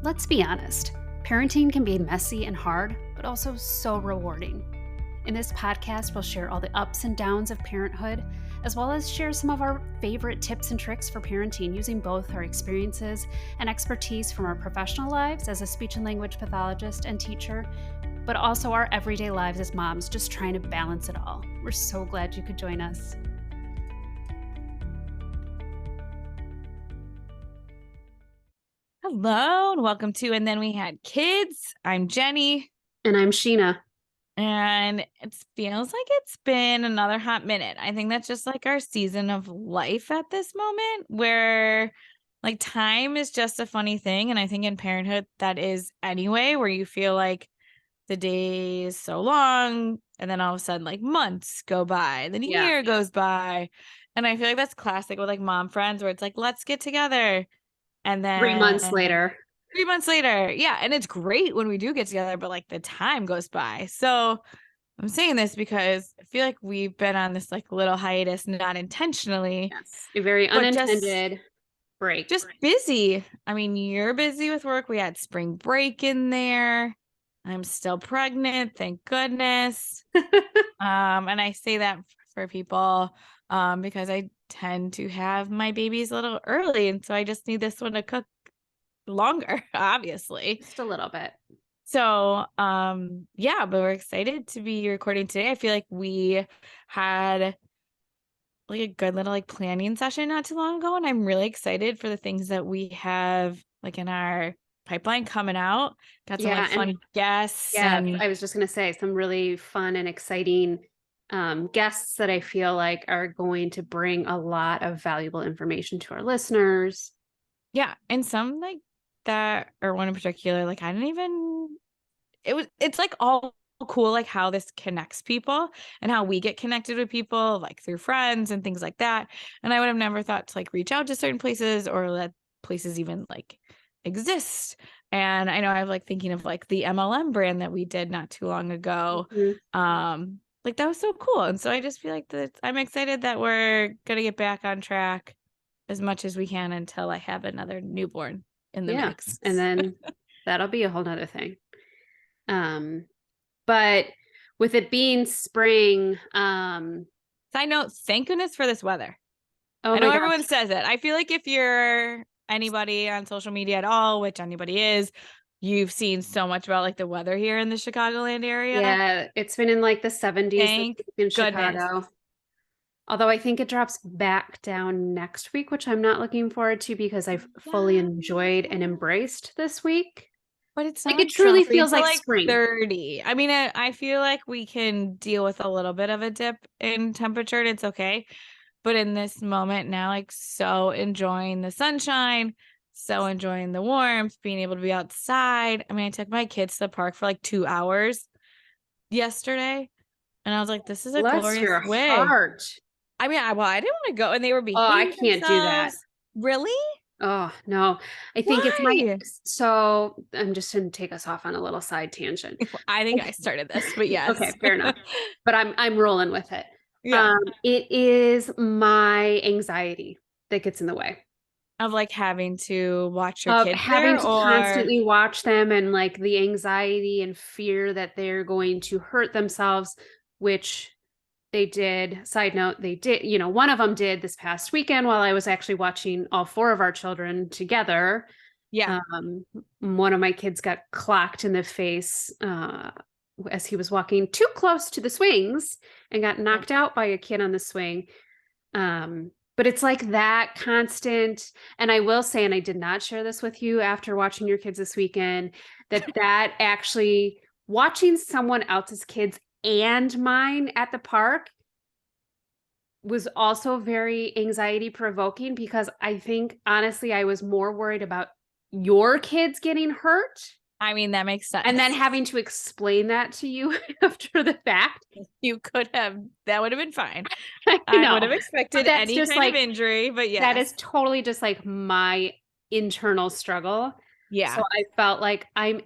Let's be honest, parenting can be messy and hard, but also so rewarding. In this podcast, we'll share all the ups and downs of parenthood, as well as share some of our favorite tips and tricks for parenting using both our experiences and expertise from our professional lives as a speech and language pathologist and teacher, but also our everyday lives as moms, just trying to balance it all. We're so glad you could join us. Hello and welcome to And Then We Had Kids. I'm Jenny. And I'm Sheena. And it feels like it's been another hot minute. I think that's just like our season of life at this moment where like time is just a funny thing. And I think in parenthood that is anyway, where you feel like the day is so long and then all of a sudden like months go by, then a year goes by. And I feel like that's classic with like mom friends where it's like, let's get together. And then 3 months later. 3 months later. Yeah. And it's great when we do get together, but like the time goes by. So I'm saying this because I feel like we've been on this like little hiatus, not intentionally. Yes. A very unintended break. Just busy. I mean, you're busy with work. We had spring break in there. I'm still pregnant. Thank goodness. And I say that for people because I tend to have my babies a little early. And so I just need this one to cook longer, obviously. Just a little bit. So, yeah, but we're excited to be recording today. I feel like we had like a good little like planning session not too long ago. And I'm really excited for the things that we have like in our pipeline coming out. Got some like fun guests. Yeah, I was just going to say some really fun and exciting guests that I feel like are going to bring a lot of valuable information to our listeners. Yeah. And some like that, or one in particular, like I didn't even, it's like all cool, like how this connects people and how we get connected with people like through friends and things like that. And I would have never thought to like reach out to certain places or let places even like exist. And I know I was like thinking of like the MLM brand that we did not too long ago. Mm-hmm. Like that was so cool. And so I just feel like that I'm excited that we're going to get back on track as much as we can until I have another newborn in the mix. And then that'll be a whole nother thing. But with it being spring, side note, thank goodness for this weather. I know everyone says it. I feel like if you're anybody on social media at all, which anybody is, you've seen so much about like the weather here in the Chicagoland area. Yeah, it's been in like the 70s in Chicago. Although I think it drops back down next week, which I'm not looking forward to because I've fully enjoyed and embraced this week. But it's like it truly feels like spring. 30. I mean, I feel like we can deal with a little bit of a dip in temperature and it's okay. But in this moment now, like so enjoying the sunshine, so enjoying the warmth, being able to be outside. I mean, I took my kids to the park for like 2 hours yesterday. And I was like, this is a glorious way. Heart. I mean, I didn't want to go and they were behaving I can't do that. Really? Oh, no. I think so I'm just going to take us off on a little side tangent. I think I started this, but yes. Okay, fair enough. But I'm rolling with it. Yeah. It is my anxiety that gets in the way. Of like having to watch your kids having to constantly watch them and like the anxiety and fear that they're going to hurt themselves, which they did. Side note, they did, one of them did this past weekend while I was actually watching all 4 of our children together. Yeah. One of my kids got clocked in the face as he was walking too close to the swings and got knocked out by a kid on the swing. But it's like that constant, and I will say, and I did not share this with you after watching your kids this weekend, that actually watching someone else's kids and mine at the park was also very anxiety provoking because I think honestly, I was more worried about your kids getting hurt. I mean, that makes sense. And then having to explain that to you after the fact. You could have, that would have been fine. I would have expected any kind of injury, but yeah. That is totally just like my internal struggle. Yeah. So I felt like I'm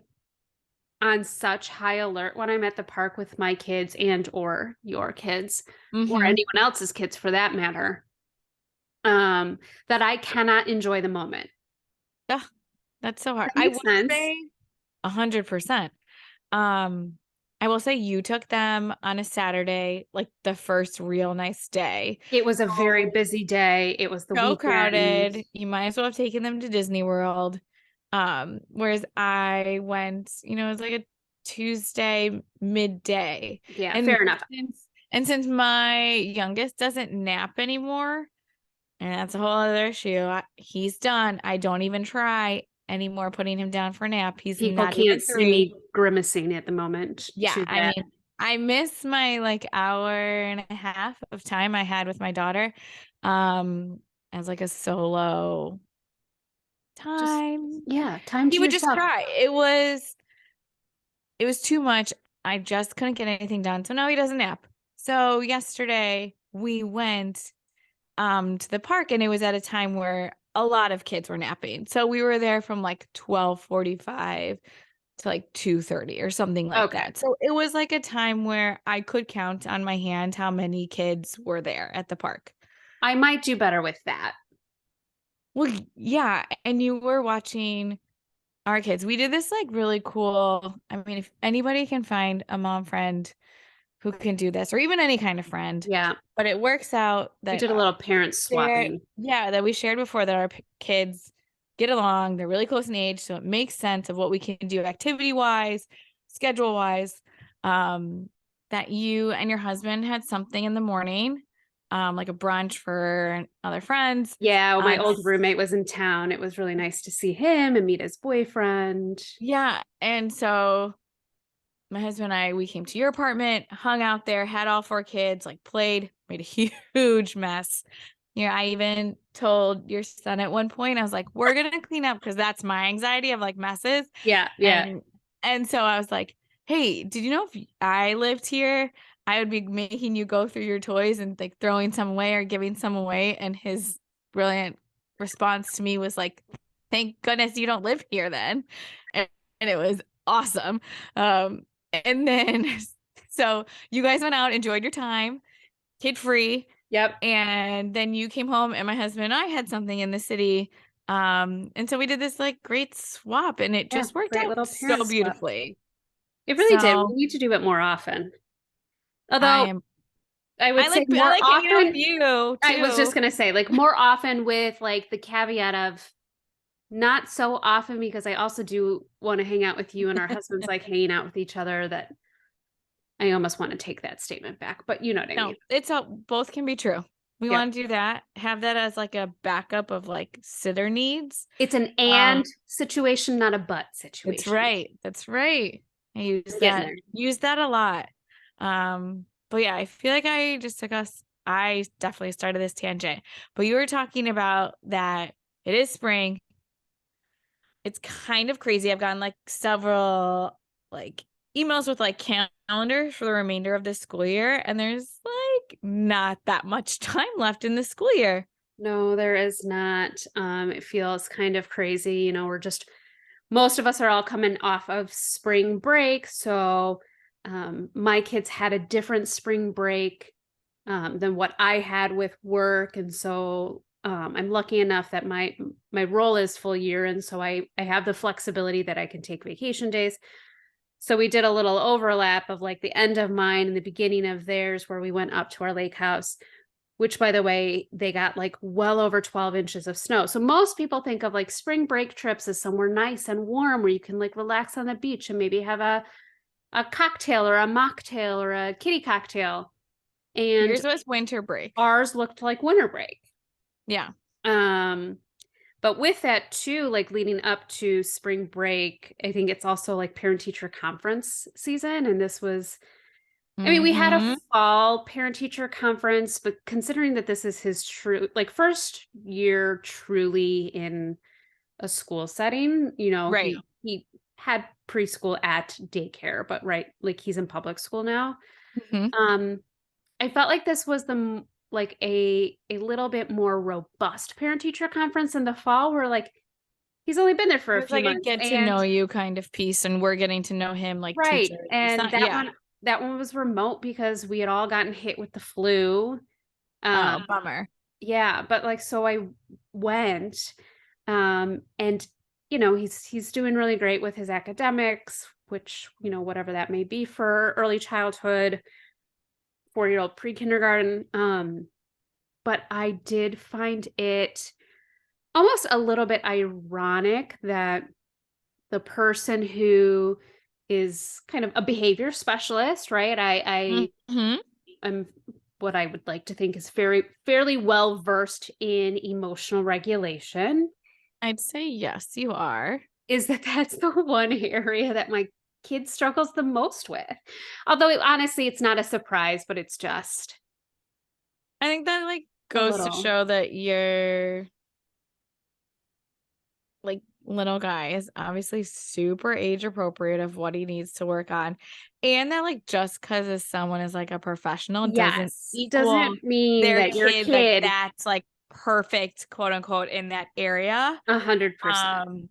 on such high alert when I'm at the park with my kids and or your kids or anyone else's kids for that matter, that I cannot enjoy the moment. Yeah. That's so hard. That I makes will sense. say 100%. Um, I will say you took them on a Saturday, like the first real nice day. It was a very So, busy day. It was the so weekend. crowded. You might as well have taken them to Disney World. Whereas I went, it was like a Tuesday midday. Yeah, And fair enough. since my youngest doesn't nap anymore, and that's a whole other issue. He's done. I don't even try anymore putting him down for a nap. He's People not even can't see 3. me grimacing at the moment Yeah, to I that. mean, I miss my like hour and a half of time I had with my daughter, as like a solo Just, time. yeah, time He to would just yourself. cry. It was too much. I just couldn't get anything done. So now he doesn't nap. So yesterday we went to the park, and it was at a time where a lot of kids were napping. So we were there from like 12:45 to like 2:30 or something like Okay. that. So it was like a time where I could count on my hand how many kids were there at the park. I might do better with that. Well, yeah, and you were watching our kids. We did this like really cool. I mean, if anybody can find a mom friend who can do this, or even any kind of friend, Yeah. but it works out We that did a little parent swapping. that we shared before, that our kids get along. They're really close in age, so it makes sense of what we can do activity wise, schedule wise. That you and your husband had something in the morning, like a brunch for other friends. Yeah, well, my Uh, old roommate was in town. It was really nice to see him and meet his boyfriend. yeah, and so my husband and I, we came to your apartment, hung out there, had all 4 kids, like played, made a huge mess. I even told your son at one point, I was like, we're gonna clean up, because that's my anxiety of like messes. Yeah, yeah. And so I was like, hey, did you know if I lived here, I would be making you go through your toys and like throwing some away or giving some away? And his brilliant response to me was like, thank goodness you don't live here then. And it was awesome. Um, and then so you guys went out, enjoyed your time, kid free. Yep. And then you came home, and my husband and I had something in the city. And so we did this like great swap, and it Yeah, just worked great out little so parent swap. beautifully. It really did. We So need to do it more often. I Although am I would say I more like hanging out with often, you I was just too. gonna say, like more often with like the caveat of not so often, because I also do want to hang out with you and our husbands like hanging out with each other, that I almost want to take that statement back, but you know what I No, mean. it's all, both can be true. We Yep. want to do that, have that as like a backup of like sitter needs. It's an Um, and situation, not a but That's situation. right. That's right. I We're getting there. use that a lot. But yeah, I feel like I definitely started this tangent. But you were talking about that it is spring. It's kind of crazy. I've gotten like several like emails with like calendars for the remainder of this school year, and there's like not that much time left in the school year. No, there is not. It feels kind of crazy. We're just most of us are all coming off of spring break. So my kids had a different spring break than what I had with work. And so I'm lucky enough that my role is full year. And so I have the flexibility that I can take vacation days. So we did a little overlap of like the end of mine and the beginning of theirs, where we went up to our lake house, which by the way, they got like well over 12 inches of snow. So most people think of like spring break trips as somewhere nice and warm where you can like relax on the beach and maybe have a cocktail or a mocktail or a kitty cocktail. And Yours was winter break. ours looked like winter break. Yeah. Um, but with that too, like leading up to spring break, I think it's also like parent teacher conference season. And this was, I mean, we had a Mm-hmm. fall parent teacher conference, but considering that this is his true, like first year truly in a school setting, Right. he had preschool at daycare, but right, like he's in public school now. Mm-hmm. Um, I felt like this was like a little bit more robust parent teacher conference in the fall, where like he's only been there for It a was few like a months, get to and know you kind of piece, and we're getting to know him like right, teacher. It's and not, yeah. that one was remote because we had all gotten hit with the flu. Oh, Um, bummer. yeah, but like so I went, and he's doing really great with his academics, which, whatever that may be for early childhood, 4-year-old pre-kindergarten. But I did find it almost a little bit ironic that the person who is kind of a behavior specialist, right? I Mhm. am what I would like to think is fairly well versed in emotional regulation. I'd say yes, you are. Is that that's the one area that my kid struggles the most with. Although honestly, it's not a surprise, but it's just I think that, like, a goes to little. show that your, like, little guy is obviously super age appropriate of what he needs to work on, and that, like, just because someone is, like, a professional doesn't Yes, equal doesn't mean their that your kid, like, kid that's, like, "perfect," quote, unquote, in that area. 100%. Um,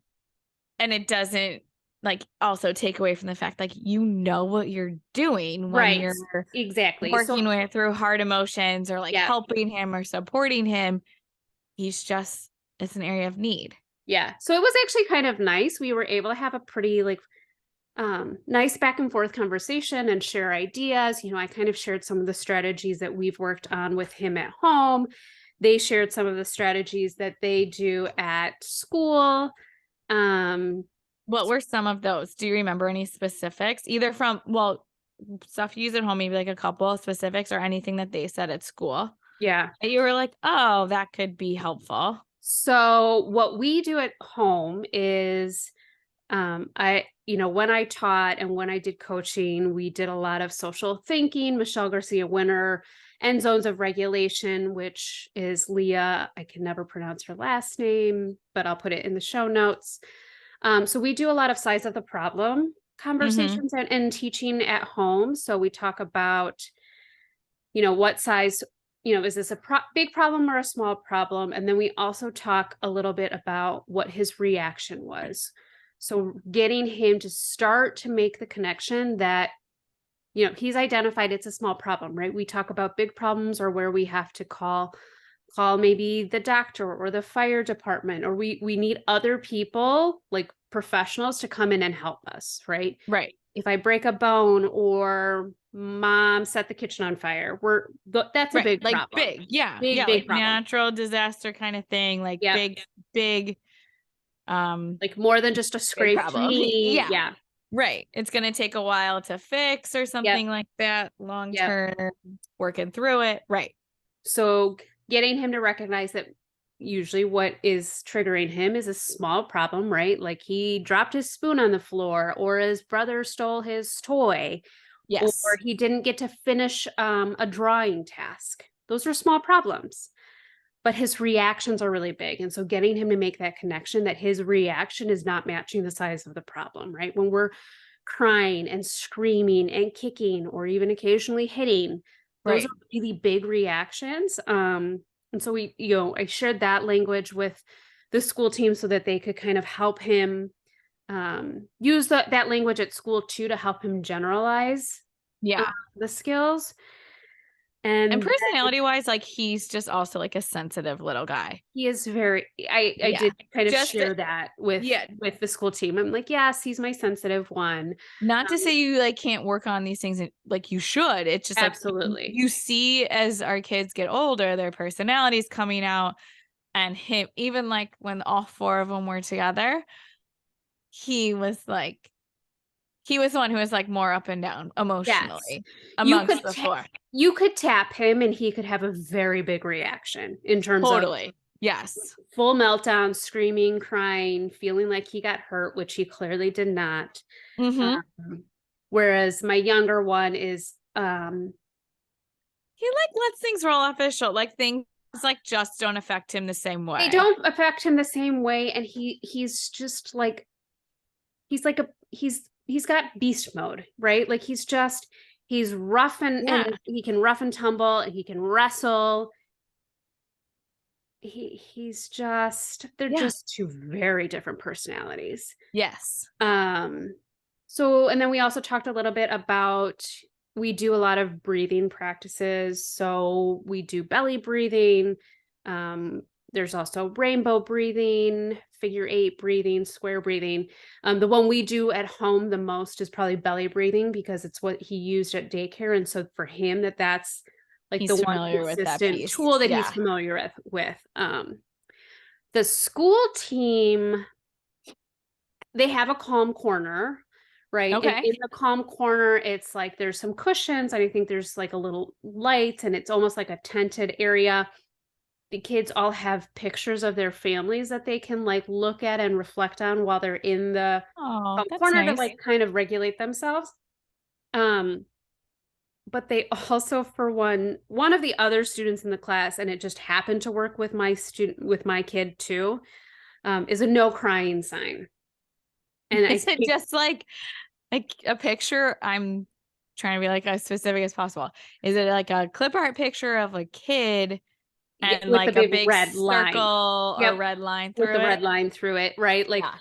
and it doesn't, like, also take away from the fact, like, you know what you're doing when Right. you're Exactly. So working with through hard emotions or, like, yeah. helping him or supporting him. He's just it's an area of need. Yeah. So it was actually kind of nice. We were able to have a pretty like nice back and forth conversation and share ideas. I kind of shared some of the strategies that we've worked on with him at home. They shared some of the strategies that they do at school. Um, What were some of those? Do you remember any specifics? Either from well, stuff you use at home, maybe, like, a couple of specifics or anything that they said at school yeah. that you were like, "Oh, that could be helpful." So what we do at home is when I taught and when I did coaching, we did a lot of social thinking, Michelle Garcia Winner, and zones of regulation, which is Leah. I can never pronounce her last name, but I'll put it in the show notes. So we do a lot of size of the problem Mhm. conversations and teaching at home. So we talk about, what size, is this a big problem or a small problem? And then we also talk a little bit about what his reaction was. So getting him to start to make the connection that, he's identified it's a small problem, right? We talk about big problems or where we have to call maybe the doctor or the fire department, or we need other people like professionals to come in and help us, right? Right. If I break a bone or mom set the kitchen on fire, that's a Right. big Like, problem. big. Yeah. Big, Yeah, big like, problem. natural disaster kinda thing, like, Yep. big, um, Like more than just a big scraped problem. knee. Yeah. Yeah. Right. It's gonna take a while to fix or Yep. something like that, long Yep. term, working through it. Right. So getting him to recognize that usually what is triggering him is a small problem, right? Like he dropped his spoon on the floor, or his brother stole his toy, or Yes. he didn't get to finish a drawing task. Those are small problems, but his reactions are really big. And so getting him to make that connection that his reaction is not matching the size of the problem, right? When we're crying and screaming and kicking or even occasionally hitting, those are Right. really big reactions. And so I shared that language with the school team so that they could kind of help him use that language at school too, to help him generalize uh, Yeah. the skills. And And personality-wise, like, he's just also, like, a sensitive little guy. he is very I Yeah. did kind of Just share that with yeah, the school team. I'm like, yes, he's my sensitive one. not to Um, say you, like, can't work on these things and like, you should. It's just, like, absolutely. you see as our kids get older, their personalities coming out and him even, like, when all 4 of them were together, he was, like he was the one who was, like, more up and down Yes. emotionally You amongst could the 4. you could tap him and he could have a very big reaction in terms of Totally. Yes. full meltdown, screaming, crying, feeling like he got hurt, which he clearly did not. Mhm. Um, Whereas my younger one is He, like, lets things roll off his shoulder, like, things, like, just don't affect him the same they way. don't affect him the same way, and he's just like he's got beast mode, right? Like he's rough and Yeah. he can rough and tumble and he can wrestle. He's just they're Yeah. just two very different personalities. Yes. Um so and then we also talked a little bit about we do a lot of breathing practices. So we do belly breathing. Um There's also rainbow breathing, figure 8 breathing, square breathing. The one we do at home the most is probably belly breathing because it's what he used at daycare. And so for him, that's like the He's one familiar with that consistent piece. tool that he's Yeah. familiar with. The school team, they have a calm corner, right? And Okay. in the calm corner, it's like there's some cushions, and I think there's like a little light, and it's almost like a tented area. The kids all have pictures of their families that they can like look at and reflect on while they're in the Oh, that's corner to nice. like kind of regulate themselves. Um, but they also, for one of the other students in the class, and it just happened to work with my kid too, is a no crying sign. And I Is it think just like a picture? I'm trying to be like as specific as possible. Is it like a clip art picture of a kid and with the like a big big red line. circle or Yep, red line with through the red it? line through it, right? Like Yeah.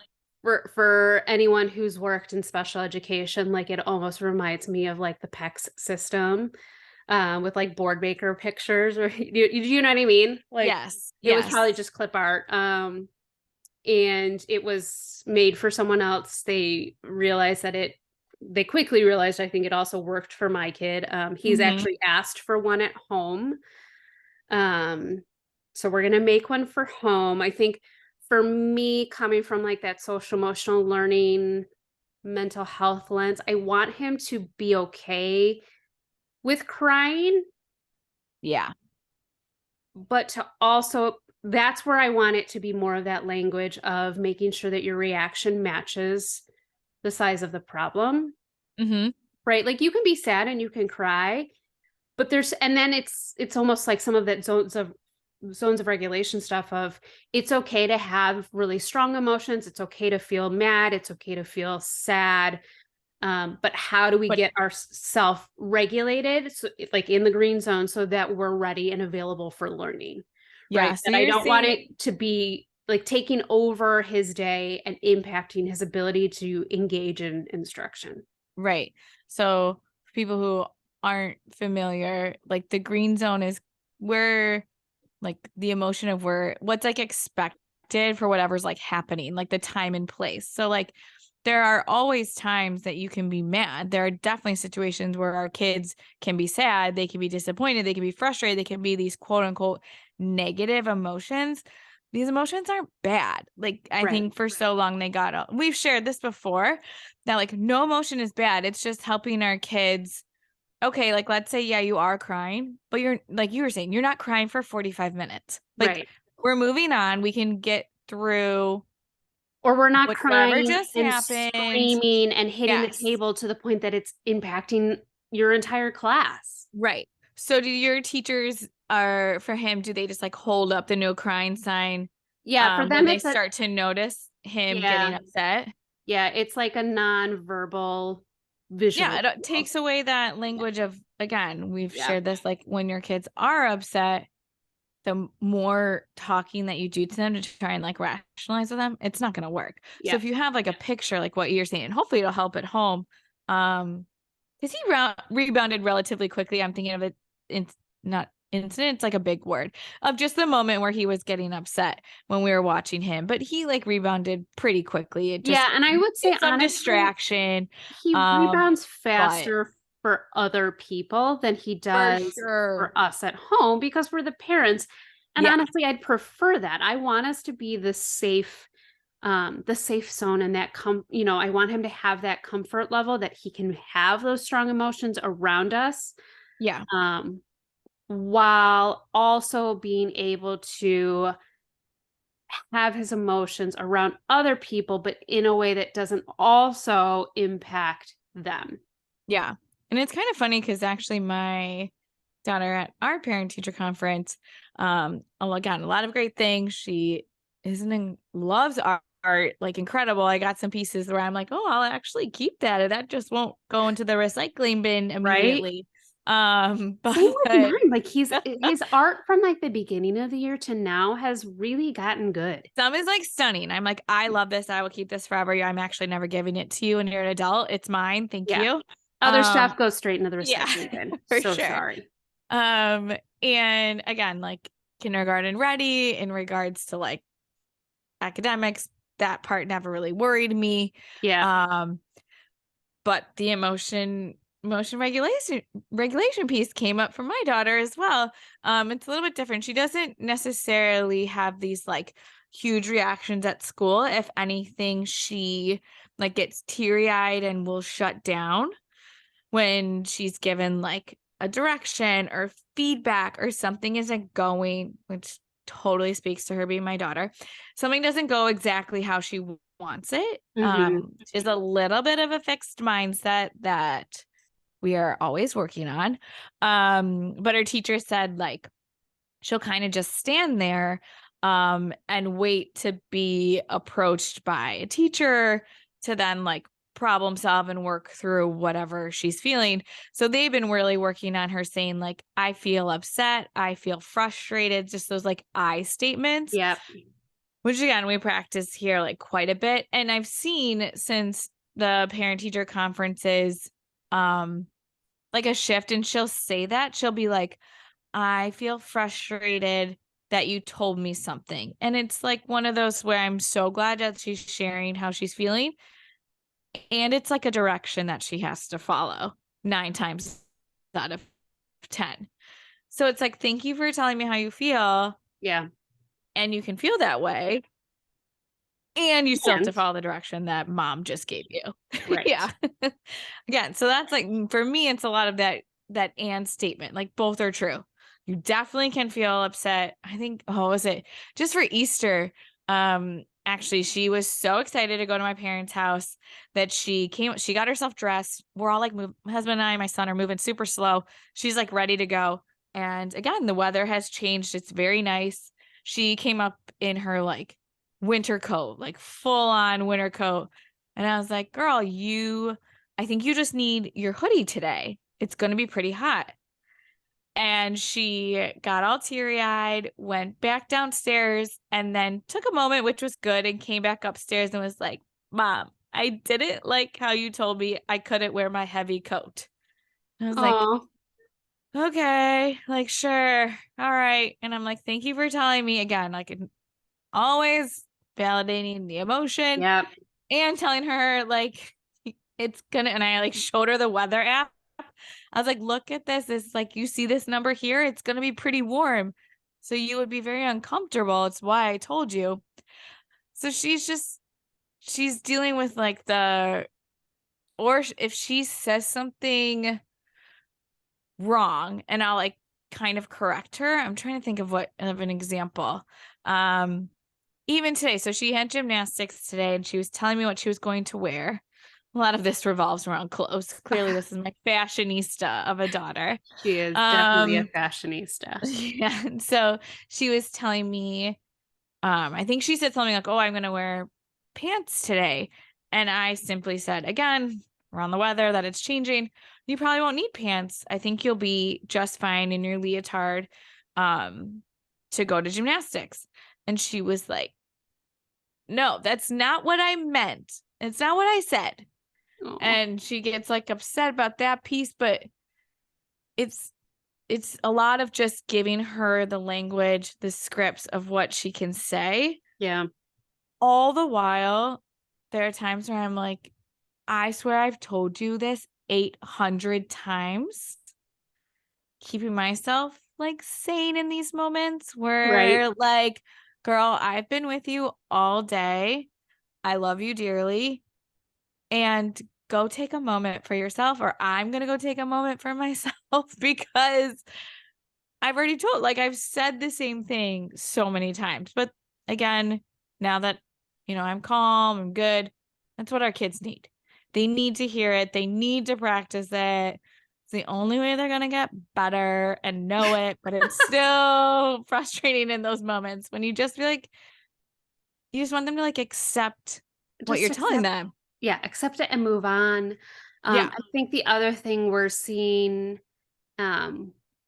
for anyone who's worked in special education, like it almost reminds me of like the PECS system, with like board maker pictures, or you know what I mean? Like Yes. it was probably Yes. just clip art. And it was made for someone else. They quickly realized, I think it also worked for my kid. He's Mm-hmm. actually asked for one at home. Um, so we're gonna make one for home. I think for me, coming from like that social emotional learning, mental health lens, I want him to be okay with crying, Yeah. but to also, that's where I want it to be more of that language of making sure that your reaction matches the size of the problem, Mm-hmm. right? Like you can be sad and you can cry, but and then it's almost like some of that zones of regulation stuff of it's okay to have really strong emotions. It's okay to feel mad. It's okay to feel sad. But how do we But get ourself regulated, so like in the green zone, so that we're ready and available for learning, yeah, right? so That I you're don't want saying it to be like taking over his day and impacting his ability to engage in instruction. right. So for people who aren't familiar, like the green zone is where like the emotion of where what's like expected for whatever's like happening, like the time and place. So like there are always times that you can be mad. There are definitely situations where our kids can be sad, they can be disappointed, they can be frustrated, they can be these quote unquote negative emotions. These emotions aren't bad. Like I Right. think for so long we've shared this before that like no emotion is bad. It's just helping our kids. Okay, like let's say, yeah, you are crying, but you're like you were saying, you're not crying for 45 minutes. Like Right. we're moving on. We can get through Or we're not whatever crying just and happened. screaming and hitting the Yes. table to the point that it's impacting your entire class. Right. So do your teachers are for him, do they just like hold up the no crying sign Yeah, for when them they it's start to notice him getting yeah, upset? yeah, it's like a non-verbal visual Yeah, it tool. takes away that language of again, we've Yeah. shared this like when your kids are upset, the more talking that you do to them to try and like rationalize with them, it's not going to work. So Yeah. if you have like a picture, like what you're saying, hopefully it'll help at home. Because he rebounded relatively quickly. I'm thinking of it, it's not incident, it's like a big word of just the moment where he was getting upset when we were watching him, but he like rebounded pretty quickly. It just Yeah, and I would say some honestly, distraction. he Um, rebounds but faster for other people than he for does sure. for us at home because we're the parents. And Yeah. honestly, I'd prefer that. I want us to be the safe zone, and I want him to have that comfort level that he can have those strong emotions around us, Yeah. um, while also being able to have his emotions around other people, but in a way that doesn't also impact them. Yeah. And it's kind of funny because actually my daughter at our parent teacher conference, again, a lot of great things. She loves art, like incredible. I got some pieces where I'm like, oh, I'll actually keep that. And that just won't go into the recycling bin Right? immediately. Same with But mine. Like his art from like the beginning of the year to now has really gotten good. some is like stunning. I'm like, I love this. I will keep this forever. I'm actually never giving it to you and you're an adult. It's mine. Thank Yeah. you. Other stuff goes straight into the Yeah, recycling bin. for So sure. sorry. Um, and again, like kindergarten ready in regards to like academics. That part never really worried me. Yeah. But the emotion regulation piece came up for my daughter as well. It's a little bit different. She doesn't necessarily have these like huge reactions at school. If anything, she like gets teary-eyed and will shut down when she's given like a direction or feedback or something isn't going, which totally speaks to her being my daughter. Something doesn't go exactly how she wants it. Hmm. Is a little bit of a fixed mindset that we are always working on. But her teacher said like she'll kind of just stand there and wait to be approached by a teacher to then like problem solve and work through whatever she's feeling. So they've been really working on her saying like, I feel upset, I feel frustrated, just those like I statements, Yep. which again, we practice here like quite a bit. And I've seen since the parent teacher conferences, like a shift, and she'll say that she'll be like, I feel frustrated that you told me something. And it's like one of those where I'm so glad that she's sharing how she's feeling. And it's like a direction that she has to follow 9 times out of 10. So it's like, thank you for telling me how you feel. Yeah. And you can feel that way. And you still have to And follow the direction that mom just gave you. right. Yeah. Again, so that's like for me, it's a lot of that and statement. Like both are true. You definitely can feel upset. I think, oh, was it just for Easter? Actually, she was so excited to go to my parents' house that she got herself dressed. We're all like, my husband and I, my son are moving super slow. She's like ready to go. And again, the weather has changed. It's very nice. She came up in her like winter coat, like full on winter coat. And I was like, girl, I think you just need your hoodie today. It's going to be pretty hot. And she got all teary eyed, went back downstairs, and then took a moment, which was good, and came back upstairs and was like, Mom, I didn't like how you told me I couldn't wear my heavy coat. And I was like, Oh, okay, like, sure. All right. And I'm like, thank you for telling me again, like, always validating the emotion yep. and telling her like it's gonna, and I like showed her the weather app. I was like, look at this. It's like, you see this number here? It's gonna be pretty warm. So you would be very uncomfortable. It's why I told you. So she's dealing with like if she says something wrong and I'll like kind of correct her. I'm trying to think of an example. Even today, so she had gymnastics today and she was telling me what she was going to wear. A lot of this revolves around clothes. Clearly, this is my fashionista of a daughter. She is definitely a fashionista. Yeah. And so she was telling me, I think she said something like, oh, I'm going to wear pants today. And I simply said, again, around the weather that it's changing, you probably won't need pants. I think you'll be just fine in your leotard to go to gymnastics. And she was like, no, that's not what I meant. It's not what I said. Oh, And she gets like upset about that piece, but it's a lot of just giving her the language, the scripts of what she can say. yeah. All the while, there are times where I'm like, I swear I've told you this 800 times. Keeping myself like sane in these moments Right. where like, girl, I've been with you all day. I love you dearly. And go take a moment for yourself, or I'm going to go take a moment for myself because I've already I've said the same thing so many times. But again, now that, I'm calm, I'm good, that's what our kids need. They need to hear it. They need to practice it. It's the only way they're going to get better and know it. But it's still frustrating in those moments when you just feel like you just want them to like accept what Just you're telling accept, them. yeah, accept it and move on. Yeah. I think the other thing we're seeing,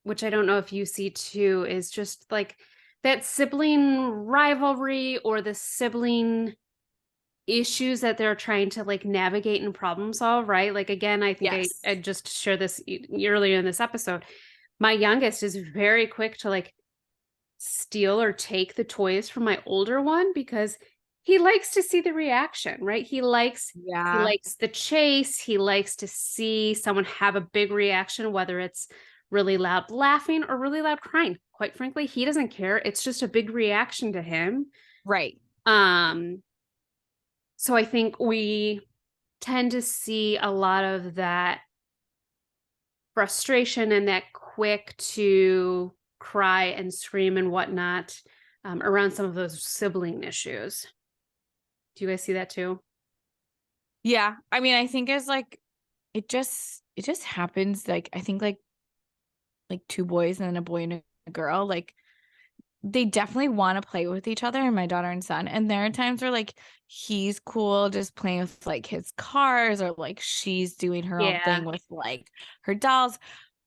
which I don't know if you see too, is just like that sibling rivalry or the sibling issues that they're trying to like navigate and problem solve, right? Like again, I think Yes. I just shared this earlier in this episode. My youngest is very quick to like steal or take the toys from my older one because he likes to see the reaction, right? He Yeah. likes the chase. He likes to see someone have a big reaction, whether it's really loud laughing or really loud crying. Quite frankly, he doesn't care. It's just a big reaction to him. Right. Um, so I think we tend to see a lot of that frustration and that quick to cry and scream and whatnot around some of those sibling issues. Do you guys see that too? Yeah. I mean, I think as like it just happens like I think like two boys and then a boy and a girl, like they definitely want to play with each other, and my daughter and son. And there are times where like he's cool just playing with like his cars, or like she's doing her own Yeah. thing with like her dolls.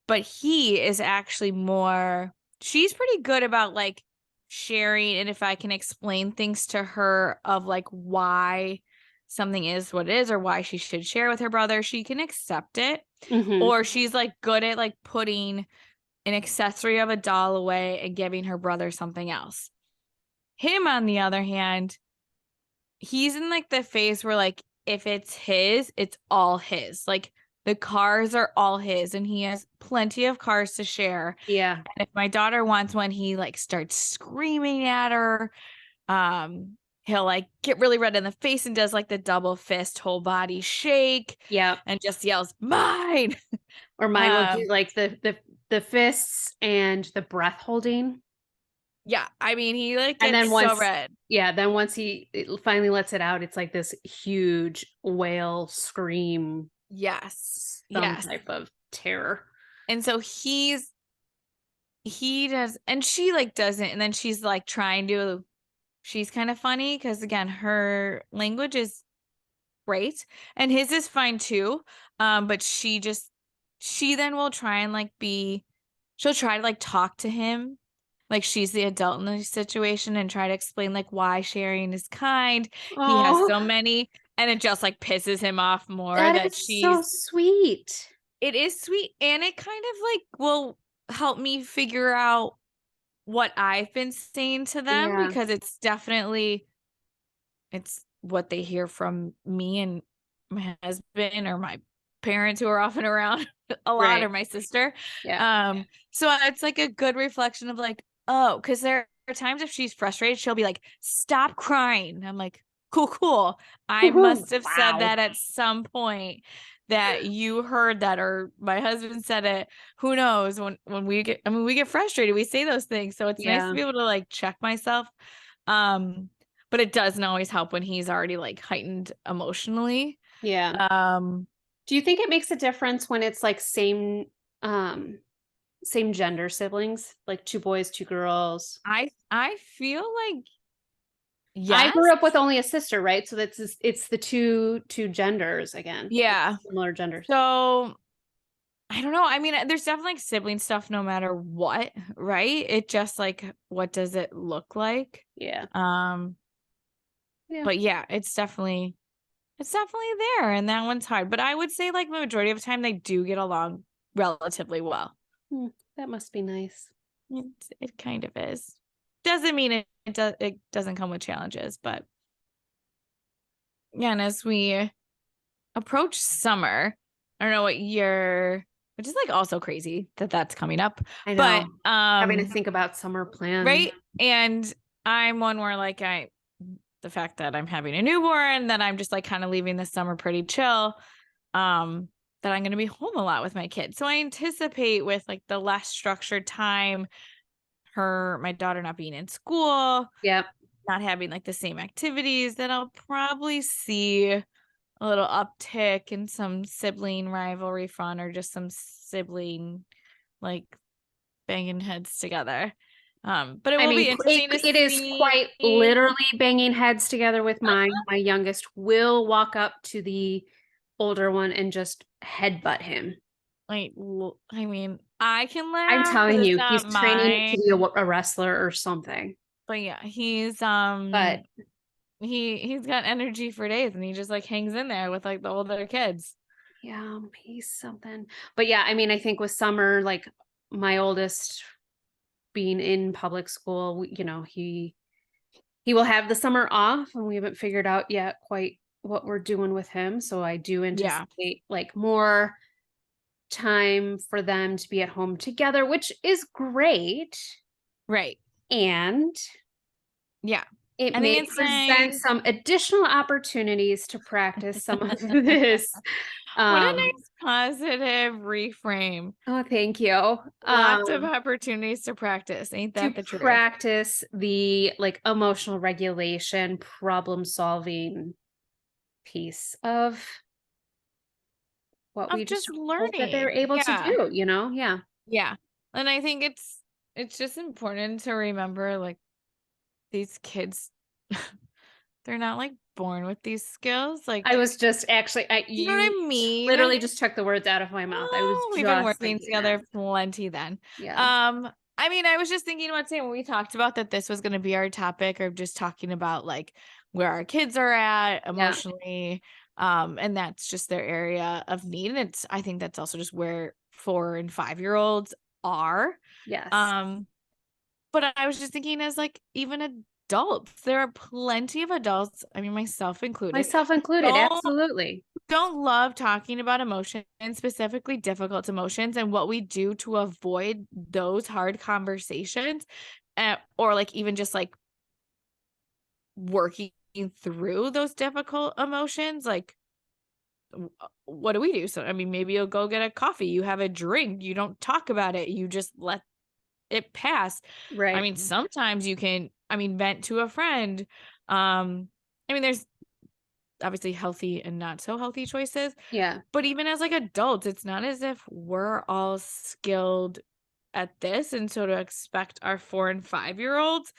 But he is actually more, she's pretty good about like sharing. And if I can explain things to her of like why something is what it is or why she should share with her brother, she can accept it. Mm-hmm. Or she's like good at like putting an accessory of a doll away and giving her brother something else. Him, on the other hand, he's in like the phase where like if it's his, it's all his. Like the cars are all his, and he has plenty of cars to share. Yeah. And if my daughter wants one, he like starts screaming at her. He'll like get really red in the face and does like the double fist whole body shake Yeah. and just yells, "Mine!" Or mine will do Um, like the fists and the breath holding. yeah, I mean, he like And gets then so once, red. yeah, then once finally lets it out, it's like this huge wail, scream, Yes. some Yes. type of terror. And so he does, and she like doesn't, and then she's like trying to, she's kind of funny because again, her language is great and his is fine too. But she then will try and like she'll try to like talk to him like she's the adult in the situation and try to explain like why sharing is kind. He has Oh, so many, and it just like pisses him off more that that is so sweet. it is sweet, and it kind of like will help me figure out what I've been saying to them, Yeah. because it's what they hear from me and my husband or my parents who are often around a lot, or Right. my sister. Yeah. So it's like a good reflection of like, oh, because there are times if she's frustrated, she'll be like, "Stop crying." I'm like, cool, cool. I must have said Wow. that at some point that you heard that, or my husband said it. Who knows? When we get, I mean, we get frustrated, we say those things. So it's nice to Yeah. be able to like check myself. Um, but it doesn't always help when he's already like heightened emotionally. Yeah. Um, Do you think it makes a difference when it's like um same gender siblings, like two boys, two girls? I feel like I yes. grew up with only a sister, right? So it's the two genders again, Yeah. similar genders. So I don't know. I mean, there's definitely like sibling stuff no matter what, right? It just like what does it look like? Yeah. Um, Yeah. but yeah, it's definitely there, and that one's hard. But I would say like the majority of the time they do get along relatively well. Hmm, that must be nice. It kind of is. Doesn't mean it doesn't come with challenges, but yeah, and as we approach summer, I don't know what year, which is like also crazy that that's coming up, I but know. Having to think about summer plans. right. And I'm one where like the fact that I'm having a newborn, that I'm just like kind of leaving the summer pretty chill, that I'm going to be home a lot with my kids. So I anticipate with like the less structured time, my daughter not being in school, Yep. not having like the same activities, that I'll probably see a little uptick in some sibling rivalry fun, or just some sibling like banging heads together. But it I will mean, be interesting to it is see. quite literally banging heads together with mine. My youngest will walk up to the older one and just headbutt him. Like, I mean, I can I'm laugh telling because it's you, not he's training to mine. be a wrestler or something. But yeah, But he's got energy for days, and he just like hangs in there with like the older kids. yeah, he's something. But yeah, I mean, I think with summer, like my oldest being in public school, you know, he will have the summer off, and we haven't figured out yet quite what we're doing with him. So I do Yeah. anticipate like more time for them to be at home together, which is great. Right. And Yeah. it I think may it's present nice. some additional opportunities to practice some of this. What a Um, nice positive reframe. oh, thank you. Lots of opportunities to practice. Ain't To that the truth? practice the like emotional regulation, problem solving piece of what we Of just just hope that they're learning. able to Yeah. do, you know? Yeah. Yeah. And I think it's just important to remember like these kids they're not like born with these skills. I Like, was just actually, you know what you I mean? literally just took the words out of my mouth. I was Oh, we've been just working thinking that. together plenty then. Yeah. Um, I mean, I was just thinking about saying when we talked about that this was going to be our topic of just talking about like where our kids are at Yeah. emotionally. And that's just their area of need. And I think that's also just where 4 and 5-year-olds are. Yes. Um, but I was just thinking as like even adults, there are plenty of adults, I mean, myself included, Myself included. don't Absolutely. don't love talking about emotions, specifically difficult emotions, and what we do to avoid those hard conversations, or like even just like working through those difficult emotions. Like, what do we do? So, I mean, maybe you'll go get a coffee, you have a drink, you don't talk about it, you just let it pass. I Right. mean, sometimes you can, I mean, vent to a friend. I mean, there's obviously healthy and not so healthy choices. Yeah. But even as like adults, it's not as if we're all skilled at this. And so to expect our 4 and 5-year-olds,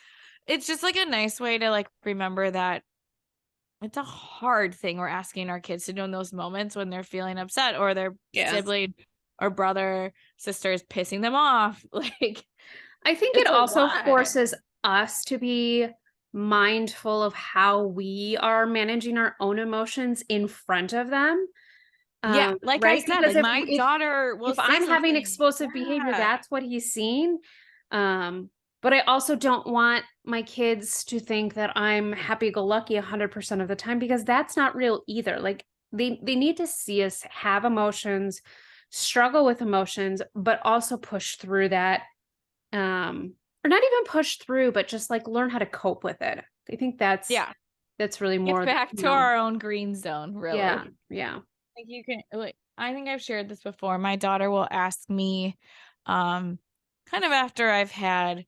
it's just like a nice way to like remember that it's a hard thing we're asking our kids to do in those moments when they're feeling upset or their Yeah. sibling or brother, sister is pissing them off. Like I think it it's a also lot. forces us to be mindful of how we are managing our own emotions in front of them. Yeah. Like I Right? said, Because like my daughter will if say I'm having something. explosive behavior, Yeah. that's what he's seeing. Um, but I also don't want my kids to think that I'm happy-go-lucky 100% of the time, because that's not real either. Like they need to see us have emotions, struggle with emotions, but also push through that. Or not even push through, but just like learn how to cope with it. I think Yeah. that's really Get more, back you to know, our own green zone, yeah, really. yeah, Like you can like I think I've shared this before. My daughter will ask me, um, kind of after I've had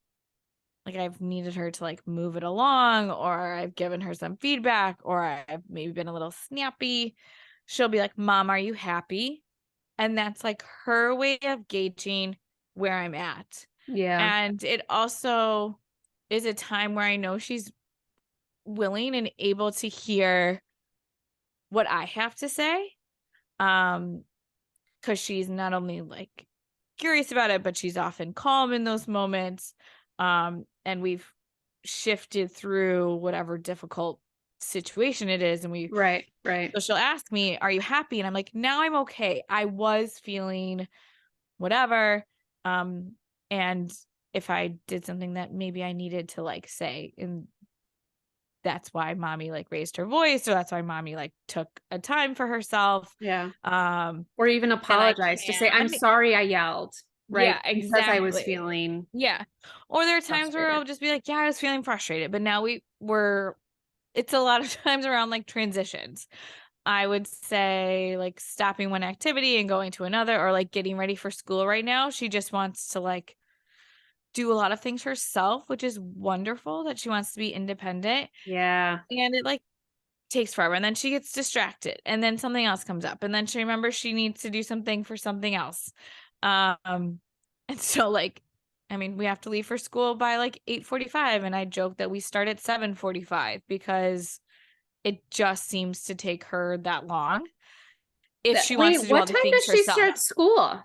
like I've needed her to like move it along, or I've given her some feedback, or I've maybe been a little snappy. She'll be like, "Mom, are you happy?" And that's like her way of gauging where I'm at. yeah, And it also is a time where I know she's willing and able to hear what I have to say. Um, because she's not only like curious about it, but she's often calm in those moments. And we've shifted through whatever difficult situation it is. And right, right, so she'll ask me, "Are you happy?" And I'm like, "Now I'm okay. I was feeling whatever." Um, and if I did something that maybe I needed to like say, and that's why mommy like raised her voice, or that's why mommy like took a time for herself. yeah. Um, Or even then I apologize to say, I'm can. sorry I yelled, right? Yeah, Because I was exactly. feeling Yeah. Or there are times where frustrated. I'll just be like, "Yeah, I was feeling frustrated," but now we're it's a lot of times around like transitions. I would say like stopping one activity and going to another, or like getting ready for school right now. She just wants to like do a lot of things herself, which is wonderful that she wants to be independent. Yeah. And it like takes forever. And then she gets distracted. And then something else comes up. And then she remembers she needs to do something for something else. Um, and so like, I mean, we have to leave for school by like 8:45. And I joke that we start at 7:45 because it just seems to take her that long if she wants Wait, to do what all the time things does she herself. start school?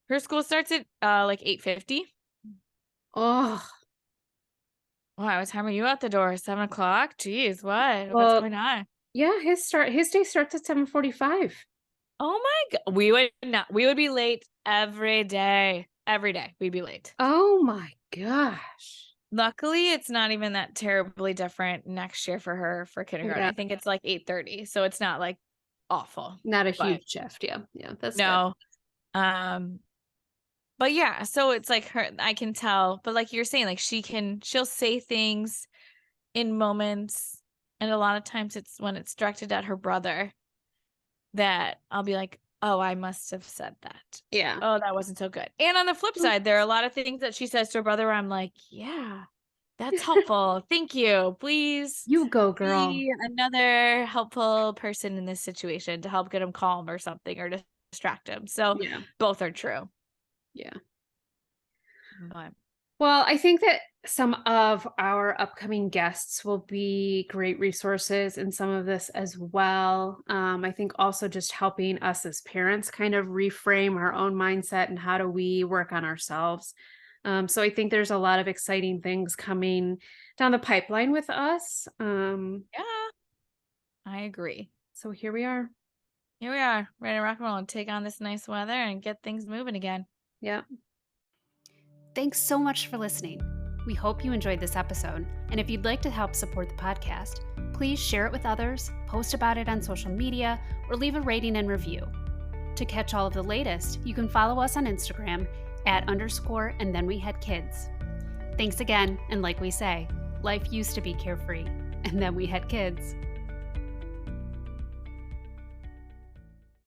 Her school starts at like 8:50. Oh, Wow, what time are you at the door? 7 o'clock? Jeez, what? What's well, going on? yeah, his day starts at 7:45. Oh my god. We would be late every day. every day we'd be late. Oh my gosh. Luckily, it's not even that terribly different next year for her for kindergarten. Yeah. I think it's like 8:30, so it's not like awful. Not a But huge shift. Yeah. Yeah. That's good. no. But yeah, so it's like I can tell, but like you're saying, like she'll say things in moments, and a lot of times it's when it's directed at her brother that I'll be like, oh, I must have said that. Yeah. Oh, that wasn't so good. And on the flip side, there are a lot of things that she says to her brother where I'm like, yeah, that's helpful. Thank you. Please You go, girl. be another helpful person in this situation to help get him calm or something or distract him. So Yeah. both are true. Yeah. But Well, I think that some of our upcoming guests will be great resources in some of this as well. I think also just helping us as parents kind of reframe our own mindset and how do we work on ourselves. So I think there's a lot of exciting things coming down the pipeline with us. yeah, I agree. So here we are. Here we are, ready to rock and roll and take on this nice weather and get things moving again. Yeah. Thanks so much for listening. We hope you enjoyed this episode. And if you'd like to help support the podcast, please share it with others, post about it on social media, or leave a rating and review. To catch all of the latest, you can follow us on Instagram @_and then we had kids. Thanks again. And like we say, life used to be carefree, and then we had kids.